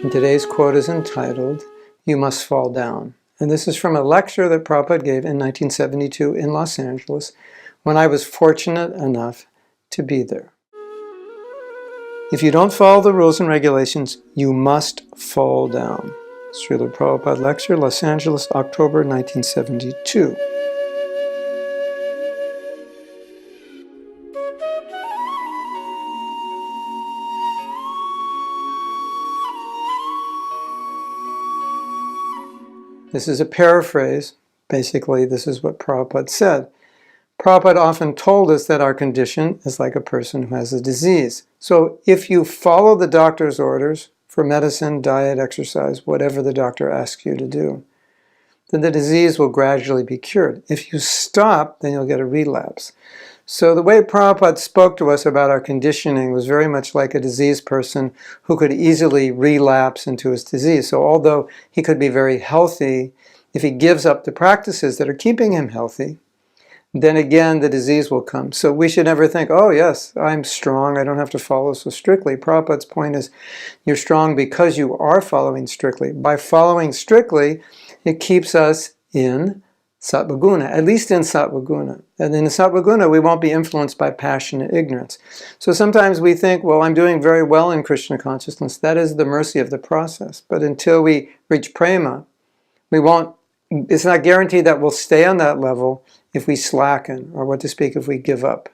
And today's quote is entitled, "You Must Fall Down." And this is from a lecture that Prabhupada gave in 1972 in Los Angeles, when I was fortunate enough to be there. If you don't follow the rules and regulations, you must fall down. Srila Prabhupada lecture, Los Angeles, October 1972. This is a paraphrase. Basically, this is what Prabhupada said. Prabhupada often told us that our condition is like a person who has a disease. So if you follow the doctor's orders for medicine, diet, exercise, whatever the doctor asks you to do, then the disease will gradually be cured. If you stop, then you'll get a relapse. So the way Prabhupada spoke to us about our conditioning was very much like a diseased person who could easily relapse into his disease. So although he could be very healthy, if he gives up the practices that are keeping him healthy, then again the disease will come. So we should never think, oh yes, I'm strong, I don't have to follow so strictly. Prabhupada's point is, you're strong because you are following strictly. By following strictly, it keeps us in Sattva-guna, at least in Sattva-guna. And in the Sattva-guna, we won't be influenced by passion and ignorance. So sometimes we think, well, I'm doing very well in Krishna consciousness. That is the mercy of the process. But until we reach prema, we won't, it's not guaranteed that we'll stay on that level if we slacken, or what to speak, if we give up.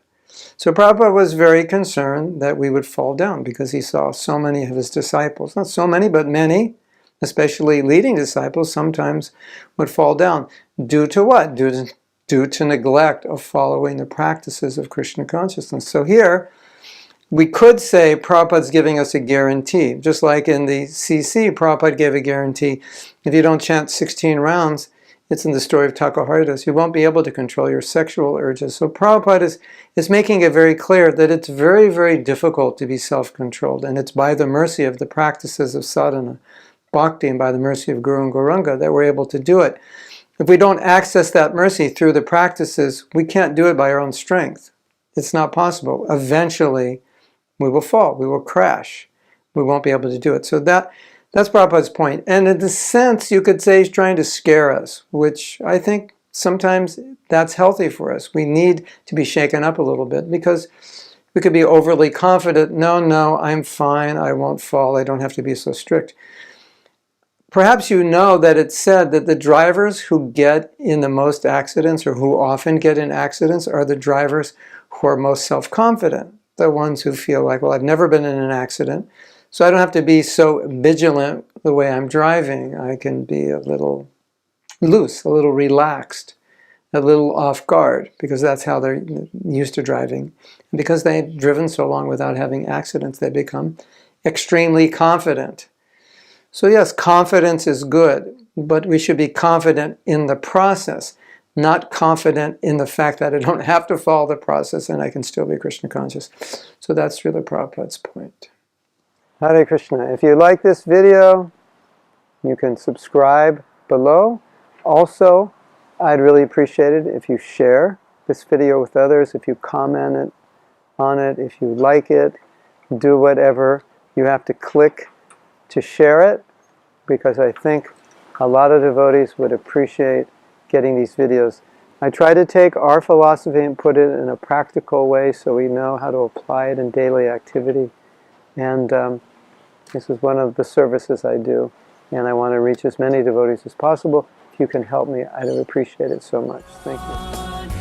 So Prabhupada was very concerned that we would fall down because he saw so many of his disciples, not so many, but many, especially leading disciples, sometimes would fall down. Due to what? Due to neglect of following the practices of Krishna consciousness. So here, we could say Prabhupada's giving us a guarantee. Just like in the CC, Prabhupada gave a guarantee. If you don't chant 16 rounds, it's in the story of Takaharidas, you won't be able to control your sexual urges. So Prabhupada is making it very clear that it's very, very difficult to be self-controlled. And it's by the mercy of the practices of sadhana, bhakti, and by the mercy of Guru and Gauranga that we're able to do it. If we don't access that mercy through the practices, we can't do it by our own strength. It's not possible. Eventually, we will fall. We will crash. We won't be able to do it. So that's Prabhupada's point. And in a sense, you could say he's trying to scare us, which I think sometimes that's healthy for us. We need to be shaken up a little bit because we could be overly confident. No, I'm fine. I won't fall. I don't have to be so strict. Perhaps you know that it's said that the drivers who get in the most accidents, or who often get in accidents, are the drivers who are most self-confident. The ones who feel like, well, I've never been in an accident, so I don't have to be so vigilant the way I'm driving. I can be a little loose, a little relaxed, a little off guard, because that's how they're used to driving. And because they've driven so long without having accidents, they become extremely confident. So yes, confidence is good, but we should be confident in the process, not confident in the fact that I don't have to follow the process and I can still be Krishna conscious. So that's Srila Prabhupada's point. Hare Krishna. If you like this video, you can subscribe below. Also, I'd really appreciate it if you share this video with others, if you comment on it, if you like it, do whatever you have to click to share it, because I think a lot of devotees would appreciate getting these videos. I try to take our philosophy and put it in a practical way so we know how to apply it in daily activity. And this is one of the services I do, and I want to reach as many devotees as possible. If you can help me, I'd appreciate it so much. Thank you.